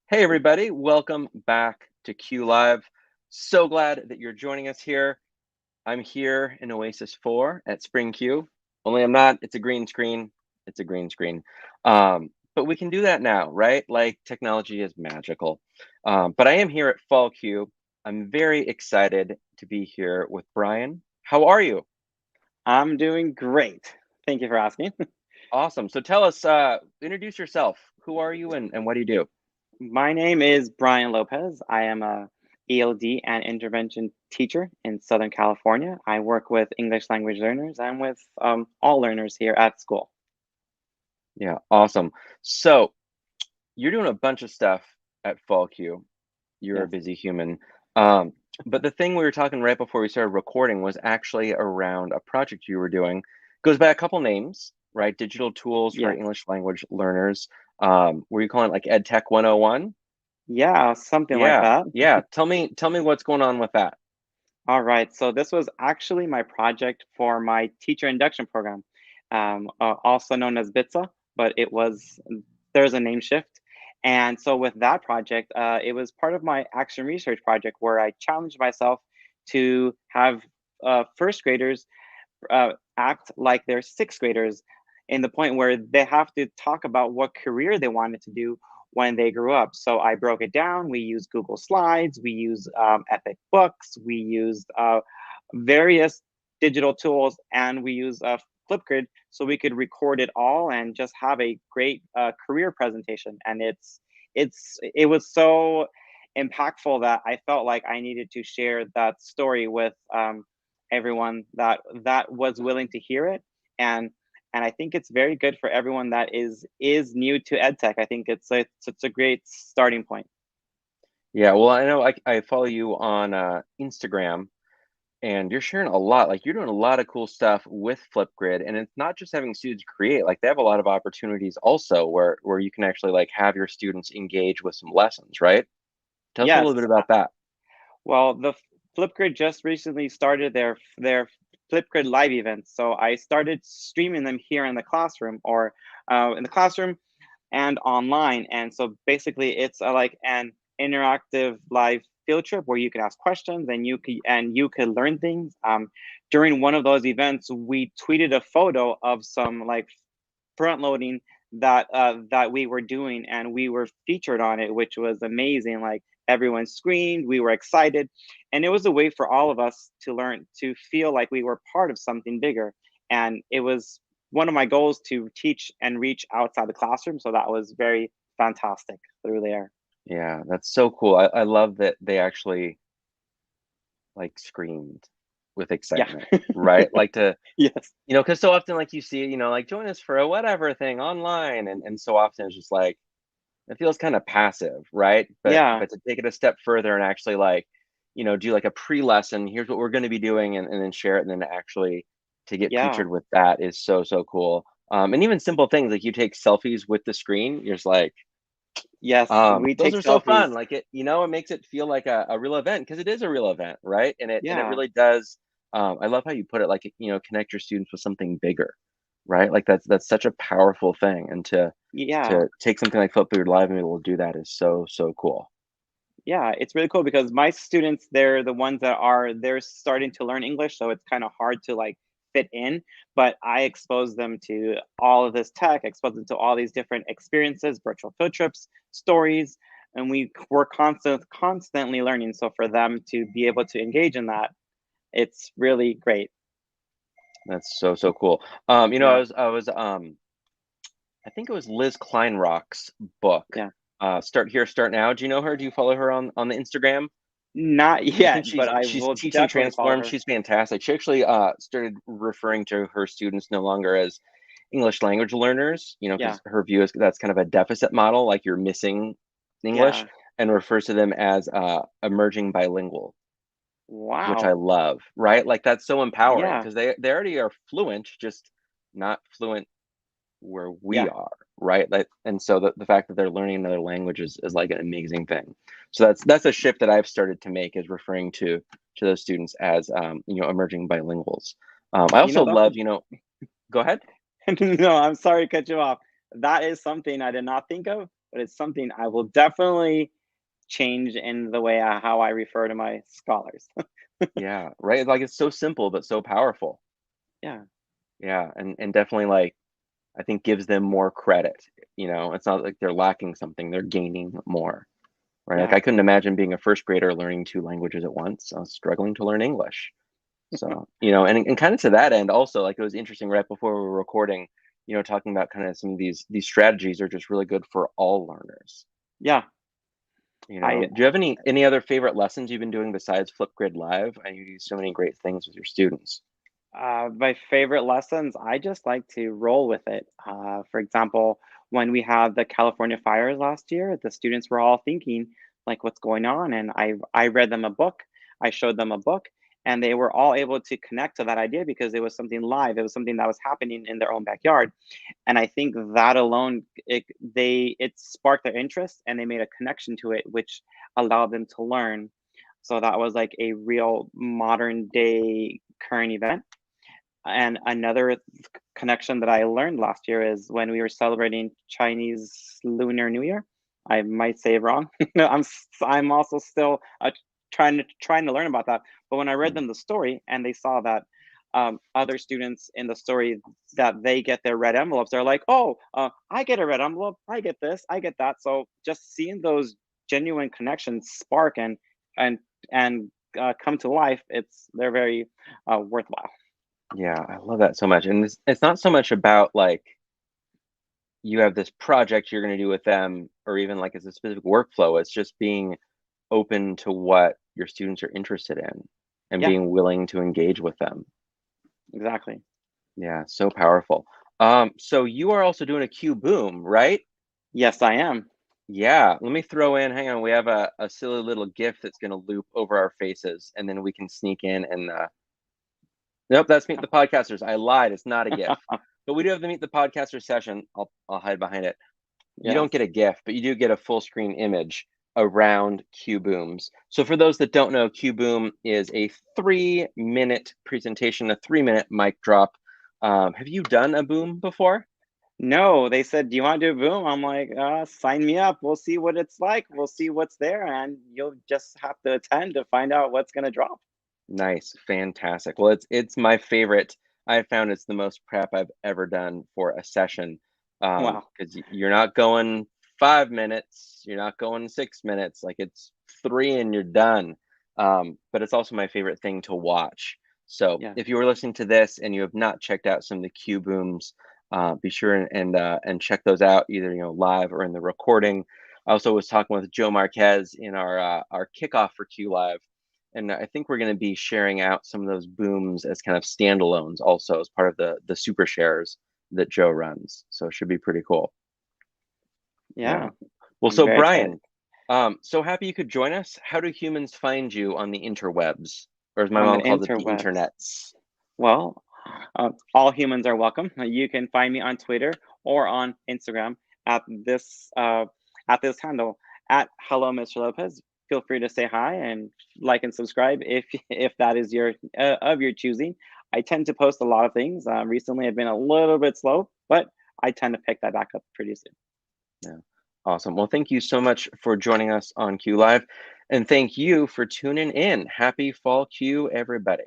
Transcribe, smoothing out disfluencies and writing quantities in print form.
Hey, everybody, welcome back to Q Live. So glad that you're joining us here. I'm here in Oasis 4 at Spring Q. Only I'm not, it's a green screen. It's a green screen. But we can do that now, right? Like technology is magical. But I am here at Fall Q. I'm very excited to be here with Brian. How are you? I'm doing great. Thank you for asking. Awesome. So tell us, introduce yourself. Who are you and what do you do? My name is Brian Lopez. I am a ELD and intervention teacher in Southern California. I work with English language learners and with all learners here at school. Yeah, awesome. So you're doing a bunch of stuff at Fall Q. You're a Yes. busy human. Um, but the thing we were talking right before we started recording was actually around a project you were doing. Goes by a couple names, right? Digital tools for Yes. English language learners. Were you calling it like EdTech 101? Yeah, something like Yeah, that. yeah. Tell me what's going on with that. All right. So this was actually my project for my teacher induction program, also known as BITSA, but there's a name shift. And so with that project, it was part of my action research project where I challenged myself to have first graders act like they're sixth graders in the point where they have to talk about what career they wanted to do when they grew up. So I broke it down. We used Google Slides, we used Epic Books, we used various digital tools, and we used Flipgrid so we could record it all and just have a great career presentation. And it was so impactful that I felt like I needed to share that story with everyone that was willing to hear it. And I think it's very good for everyone that is new to edtech. I think it's a great starting point. Yeah, well, I know I follow you on Instagram, and you're sharing a lot. Like you're doing a lot of cool stuff with Flipgrid, and it's not just having students create. Like they have a lot of opportunities also where you can actually like have your students engage with some lessons, right? Tell us a little bit Yes. about that. Well, the Flipgrid just recently started their Flipgrid live events. So I started streaming them here in the classroom or in the classroom and online. And so basically, it's like an interactive live field trip where you can ask questions and you could learn things. During one of those events, we tweeted a photo of some like front loading that we were doing, and we were featured on it, which was amazing. Like everyone screamed, we were excited, and it was a way for all of us to learn to feel like we were part of something bigger. And it was one of my goals to teach and reach outside the classroom, so that was very fantastic through there. Yeah, that's so cool. I love that they actually like screamed with Yeah. excitement, right? Like to, Yes. because so often like you see, like join us for a whatever thing online, and so often it's just like it feels kind of passive, right? But Yeah. but to take it a step further and actually like, do like a pre-lesson, here's what we're going to be doing, and then share it, and then actually to get Yeah. featured with that is so cool. And even simple things like you take selfies with the screen, you're just like, Yes, we those take are so selfies. fun. Like it makes it feel like a real event because it is a real event, right? And it Yeah. really does. I love how you put it, like connect your students with something bigger, right? Like that's such a powerful thing, and Yeah. to take something like Flipboard Live and be able to do that is so cool. Yeah, it's really cool because my students, they're the ones they're starting to learn English, so it's kind of hard to like fit in. But I expose them to all of this tech, expose them to all these different experiences, virtual field trips, stories, and we're constantly learning. So for them to be able to engage in that, it's really great. That's so cool. Yeah, I think it was Liz Kleinrock's book. yeah. Start Here, Start Now. Do you know her? Do you follow her on the Instagram? Not I think yet, but I she's will teaching definitely follow Transform. her. She's fantastic. She actually started referring to her students no longer as English language learners, Yeah, because her view is that's kind of a deficit model, like you're missing English, yeah. and refers to them as emerging bilingual, which I Wow. love, right? Like that's so empowering Yeah, because they already are fluent, just not fluent where we yeah. are, right? Like, and so the fact that they're learning another language is like an amazing thing. So that's a shift that I've started to make, is referring to those students as emerging bilinguals. I You also know, love, that go ahead. no, I'm sorry to cut you off. That is something I did not think of, but it's something I will definitely change in the way how I refer to my scholars. Yeah, right. Like it's so simple but so powerful. Yeah, Yeah, and definitely like I think gives them more credit. It's not like they're lacking something, they're gaining more. Right? Like yeah, I couldn't imagine being a first grader learning two languages at once. I was struggling to learn English. So, and kind of to that end also, like it was interesting right before we were recording, talking about kind of some of these strategies are just really good for all learners. yeah. I Do you have any other favorite lessons you've been doing besides Flipgrid Live? I know you do so many great things with your students. My favorite lessons, I just like to roll with it. For example, when we had the California fires last year, the students were all thinking like, "What's going on?" And I read them a book, I showed them a book, and they were all able to connect to that idea because it was something live. It was something that was happening in their own backyard, and I think that alone it sparked their interest and they made a connection to it, which allowed them to learn. So that was like a real modern day current event. And another connection that I learned last year is when we were celebrating Chinese Lunar New Year. I might say it wrong. I'm also still trying to learn about that. But when I read Mm. them the story and they saw that other students in the story that they get their red envelopes, they're like, "Oh, I get a red envelope. I get this. I get that." So just seeing those genuine connections spark and and come to life, they're very worthwhile. Yeah, I love that so much. And it's not so much about like you have this project you're going to do with them, or even like it's a specific workflow. It's just being open to what your students are interested in and Yeah, being willing to engage with them. exactly. Yeah, so powerful. So you are also doing a Q boom, right? Yes, I am. Yeah, let me throw in, hang on, we have a silly little GIF that's going to loop over our faces, and then we can sneak in and nope, that's Meet the Podcasters. I lied, it's not a GIF. But we do have the Meet the Podcaster session. I'll hide behind it. You Yes. don't get a GIF, but you do get a full screen image around Q Booms. So for those that don't know, Q Boom is a 3-minute presentation, a 3-minute mic drop. Have you done a boom before? No, they said, "Do you want to do a boom?" I'm like, sign me up. We'll see what it's like. We'll see what's there, and you'll just have to attend to find out what's gonna drop." Nice, fantastic. Well, it's my favorite. I found it's the most prep I've ever done for a session. Wow. Because you're not going 5 minutes, you're not going 6 minutes, like it's three and you're done. But it's also my favorite thing to watch. So Yeah. if you were listening to this and you have not checked out some of the Q booms, be sure and check those out either live or in the recording. I also was talking with Joe Marquez in our kickoff for Q Live, and I think we're going to be sharing out some of those booms as kind of standalones also as part of the super shares that Joe runs. So it should be pretty cool. Yeah. Yeah. Well, I'm so very excited. Brian, so happy you could join us. How do humans find you on the interwebs? Or as my On the mom calls it, the interwebs. internets. Well, all humans are welcome. You can find me on Twitter or on Instagram at this handle at Hello Mr. Lopez. Feel free to say hi and like and subscribe if that is your of your choosing. I tend to post a lot of things. Recently, I've been a little bit slow, but I tend to pick that back up pretty soon. Yeah. Awesome. Well, thank you so much for joining us on Q Live. And thank you for tuning in. Happy Fall Q, everybody.